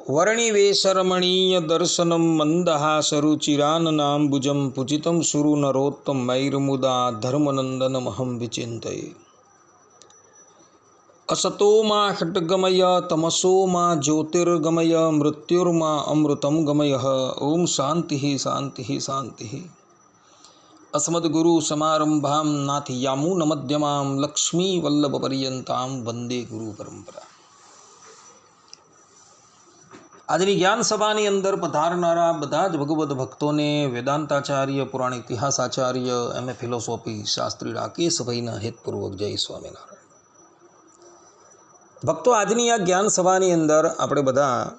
वर्णिवेशरमणीय दर्शनं मन्दहासरुचिराननाम्बुजं पूजितं सुरु नरोत्तमैर्मुदा धर्मनन्दनमहं विचिन्तये। असतो मा षट्गमय तमसो मा ज्योतिर्गमय मृत्युर्मा अमृतं गमयः। ओम शान्तिः शान्तिः शान्तिः। अस्मद्गुरुसमारम्भां नाथयामुनमध्यमां लक्ष्मीवल्लभपर्यन्तां वन्दे गुरुपरम्परा। આજની જ્ઞાન સભાની અંદર પધારનારા બધા જ ભગવદ્ ભક્તોને વેદાંતાચાર્ય, પુરાણ ઇતિહાસાચાર્ય, એમએ ફિલોસોફી શાસ્ત્રી રાકેશભાઈના હેતપૂર્વક જય સ્વામિનારાયણ. ભક્તો, આજની આ જ્ઞાન સભાની અંદર આપણે બધા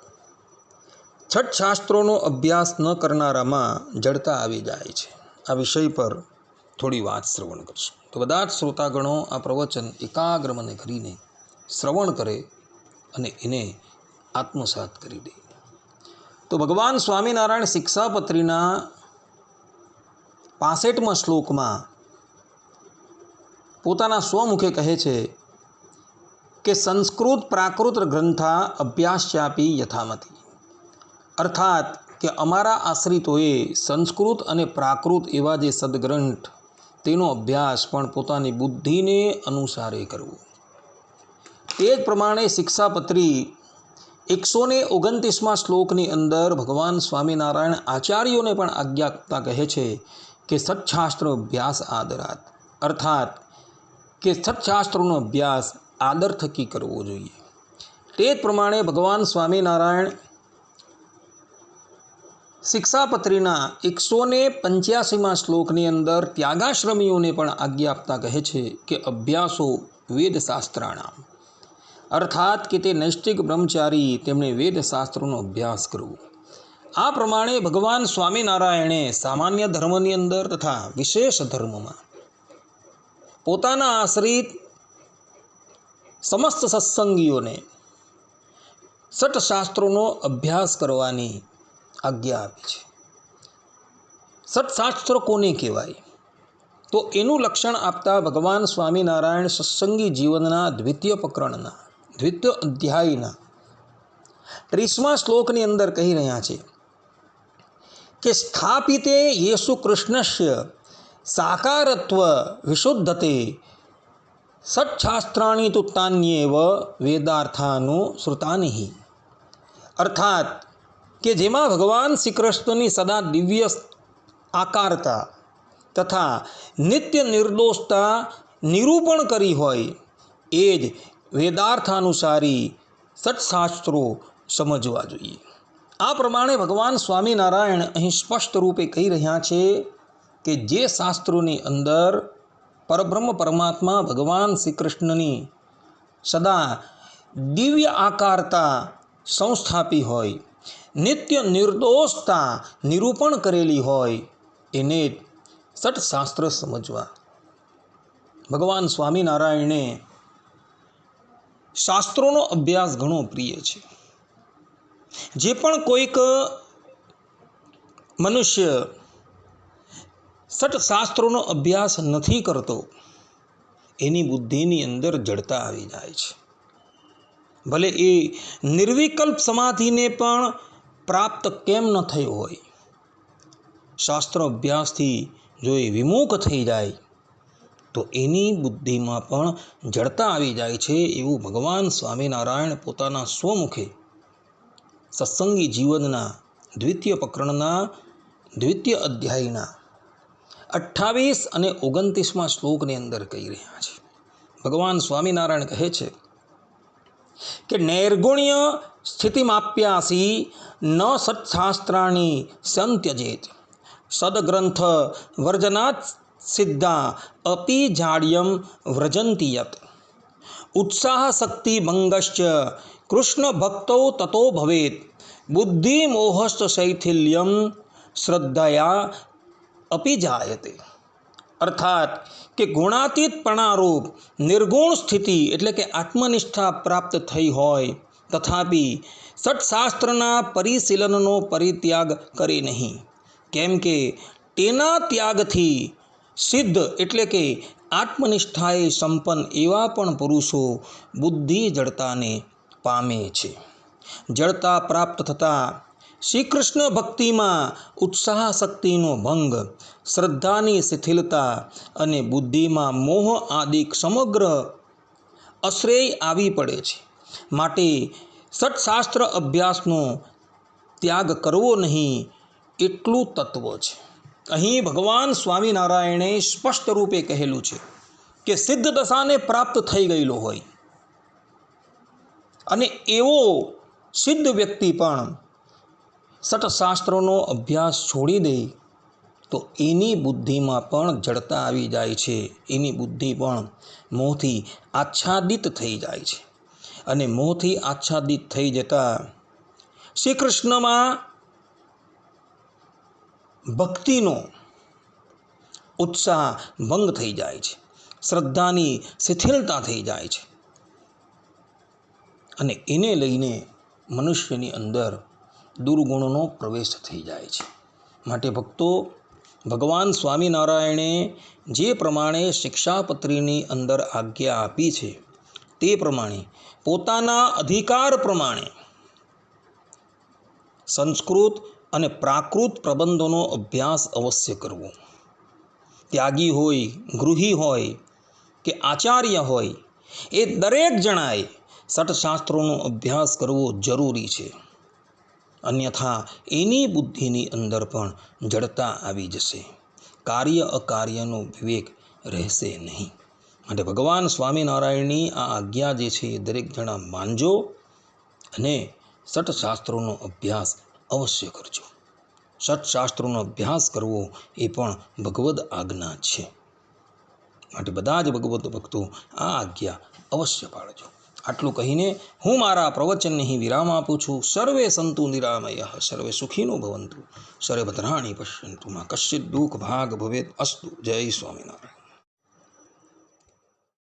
છઠ શાસ્ત્રોનો અભ્યાસ ન કરનારામાં જડતા આવી જાય છે. આ વિષય પર થોડી વાત શ્રવણ કરશું. તો બધા જ શ્રોતાગણો આ પ્રવચન એકાગ્ર મને કરીને શ્રવણ કરે અને એને આત્મસાત કરી દે. તો ભગવાન સ્વામિનારાયણ શિક્ષાપત્રીના 65મા શ્લોકમાં પોતાના સ્વમુખે કહે છે કે સંસ્કૃત પ્રાકૃત ગ્રંથા અભ્યાસ્યાપી યથામતિ. અર્થાત કે અમારા આશ્રિતોએ સંસ્કૃત અને પ્રાકૃત એવા જે સદગ્રંથ તેનો અભ્યાસ પણ પોતાની બુદ્ધિને અનુસારે કરવો. તે જ પ્રમાણે શિક્ષાપત્રી 129મા શ્લોકની અંદર ભગવાન સ્વામિનારાયણ આચાર્યોને પણ આજ્ઞા આપતા કહે છે કે સત્શાસ્ત્ર અભ્યાસ આદરાત. અર્થાત કે સત્શાસ્ત્રોનો અભ્યાસ આદર થકી કરવો જોઈએ. તે જ પ્રમાણે ભગવાન સ્વામિનારાયણ શિક્ષાપત્રીના 185મા શ્લોકની અંદર ત્યાગાશ્રમીઓને પણ આજ્ઞા આપતા કહે છે કે અભ્યાસો વેદશાસ્ત્રાણામ. અર્થાત કે તે નૈષ્ટિક બ્રહ્મચારી તેમણે વેદશાસ્ત્રોનો અભ્યાસ કરવો. આ પ્રમાણે ભગવાન સ્વામિનારાયણે સામાન્ય ધર્મની અંદર તથા વિશેષ ધર્મમાં પોતાના આશ્રિત સમસ્ત સત્સંગીઓને સટશાસ્ત્રોનો અભ્યાસ કરવાની આજ્ઞા આપી છે. સત્શાસ્ત્ર કોને કહેવાય? તો એનું લક્ષણ આપતા ભગવાન સ્વામિનારાયણ સત્સંગી જીવનના દ્વિતીય પ્રકરણના દ્વિતીય અધ્યાયના 30મા શ્લોકની અંદર કહી રહ્યા છે કે સ્થાપિતે યેસુ કૃષ્ણસ્ય સાકારત્વ વિશુદ્ધતે સત્શાસ્ત્રાણી તુ તાન્યેવ વેદાર્થાનો શ્રુતાનિ. અર્થાત કે જેમાં ભગવાન શ્રી કૃષ્ણની સદા દિવ્ય આકારતા તથા નિત્ય નિર્દોષતા નિરૂપણ કરી હોય એ જ વેદાર્થાનુસારી સત્શાસ્ત્રો સમજવા જોઈએ. આ પ્રમાણે ભગવાન સ્વામિનારાયણ અહીં સ્પષ્ટ રૂપે કહી રહ્યા છે કે જે શાસ્ત્રોની અંદર પરબ્રહ્મ પરમાત્મા ભગવાન શ્રી કૃષ્ણની સદા દિવ્ય આકારતા સંસ્થાપી હોય, નિત્ય નિર્દોષતા નિરૂપણ કરેલી હોય એને સટશાસ્ત્ર સમજવા. ભગવાન સ્વામિનારાયણે શાસ્ત્રોનો અભ્યાસ ઘણો પ્રિય છે. જે પણ કોઈક મનુષ્ય સટશાસ્ત્રોનો અભ્યાસ નથી કરતો એની બુદ્ધિની અંદર જડતા આવી જાય છે. ભલે એ નિર્વિકલ્પ સમાધિને પણ પ્રાપ્ત કેમ ન થયો હોય, શાસ્ત્ર અભ્યાસથી જો એ વિમુખ થઈ જાય તો એની બુદ્ધિમાં પણ જડતા આવી જાય છે. એવું ભગવાન સ્વામિનારાયણ પોતાના સ્વમુખે સત્સંગી જીવનના દ્વિતીય પ્રકરણના દ્વિતીય અધ્યાયના 28 અને 29મા શ્લોકની અંદર કહી રહ્યા છે. ભગવાન સ્વામિનારાયણ કહે છે કે નૈર્ગુણ્ય સ્થિતિમાપ્યાસી ન સત્શાસ્ત્રાણી સંત્યજેત સદગ્રંથ વર્જનાત સિદ્ધા અપી જાડ્યમ વ્રજંતી યત ઉત્સાહ શક્તિ ભંગશ્ચ કૃષ્ણ ભક્તો તતો ભવેત બુદ્ધિ મોહસ્ત શૈથિલ્યમ શ્રદ્ધયા અપી જાયતે. અર્થાત કે ગુણાતીતપણારૂપ નિર્ગુણ સ્થિતિ એટલે કે આત્મનિષ્ઠા પ્રાપ્ત થઈ હોય તથાપી સત્શાસ્ત્રના પરિશીલનનો પરિત્યાગ કરે નહીં. કેમ કે તેના ત્યાગથી સિદ્ધ એટલે કે આત્મનિષ્ઠાએ સંપન્ન એવા પણ પુરુષો બુદ્ધિ જડતાને પામે છે. જડતા પ્રાપ્ત થતાં શ્રી કૃષ્ણ ભક્તિમાં ઉત્સાહ શક્તિનો ભંગ, શ્રદ્ધાની શિથિલતા અને બુદ્ધિમાં મોહ આદિ સમગ્ર અશ્રય આવી પડે છે. માટે સત્શાસ્ત્ર અભ્યાસનો ત્યાગ કરવો નહીં એટલું તત્વ છે. અહીં ભગવાન સ્વામિનારાયણે સ્પષ્ટ રૂપે કહેલું છે કે સિદ્ધ દશાને પ્રાપ્ત થઈ ગયેલો હોય અને એવો સિદ્ધ વ્યક્તિ પણ સટશાસ્ત્રોનો અભ્યાસ છોડી દે તો એની બુદ્ધિમાં પણ જડતા આવી જાય છે. એની બુદ્ધિ પણ મોહથી આચ્છાદિત થઈ જાય છે અને મોહથી આચ્છાદિત થઈ જતાં શ્રી કૃષ્ણમાં ભક્તિનો ઉત્સાહ ભંગ થઈ જાય છે, શ્રદ્ધાની શિથિલતા થઈ જાય છે અને એને લઈને મનુષ્યની અંદર દુર્ગુણોનો પ્રવેશ થઈ જાય છે. માટે ભક્તો, ભગવાન સ્વામિનારાયણે જે પ્રમાણે શિક્ષાપત્રીની અંદર આજ્ઞા આપી છે તે પ્રમાણે પોતાના અધિકાર પ્રમાણે સંસ્કૃત અને પ્રાકૃત પ્રબંધોનો અભ્યાસ અવશ્ય કરવો. ત્યાગી હોય, ગૃહી હોય કે આચાર્ય હોય, એ દરેક જણાએ સટશાસ્ત્રોનો અભ્યાસ કરવો જરૂરી છે. અન્યથા એની બુદ્ધિની અંદર પણ જડતા આવી જશે, કાર્ય અકાર્યનો વિવેક રહેશે નહીં. માટે ભગવાન સ્વામિનારાયણની આ આજ્ઞા જે છે એ દરેક જણા માનજો અને સટશાસ્ત્રોનો અભ્યાસ અવશ્ય કરજો. સટશાસ્ત્રોનો અભ્યાસ કરવો એ પણ ભગવદ આજ્ઞા છે. માટે બધા જ ભગવદ ભક્તો આ આજ્ઞા અવશ્ય પાળજો. આટલું કહીને હું મારા પ્રવચનને અહીં વિરામ આપું છું. સર્વે સંતુ નિરામયઃ, સર્વે સુખીનો ભવંતુ, સર્વે ભદ્રાણિ પશ્યન્તુ, મા કશ્ચિદ દુઃખ ભાગ ભવેત અસ્તુ. જય સ્વામિનારાયણ.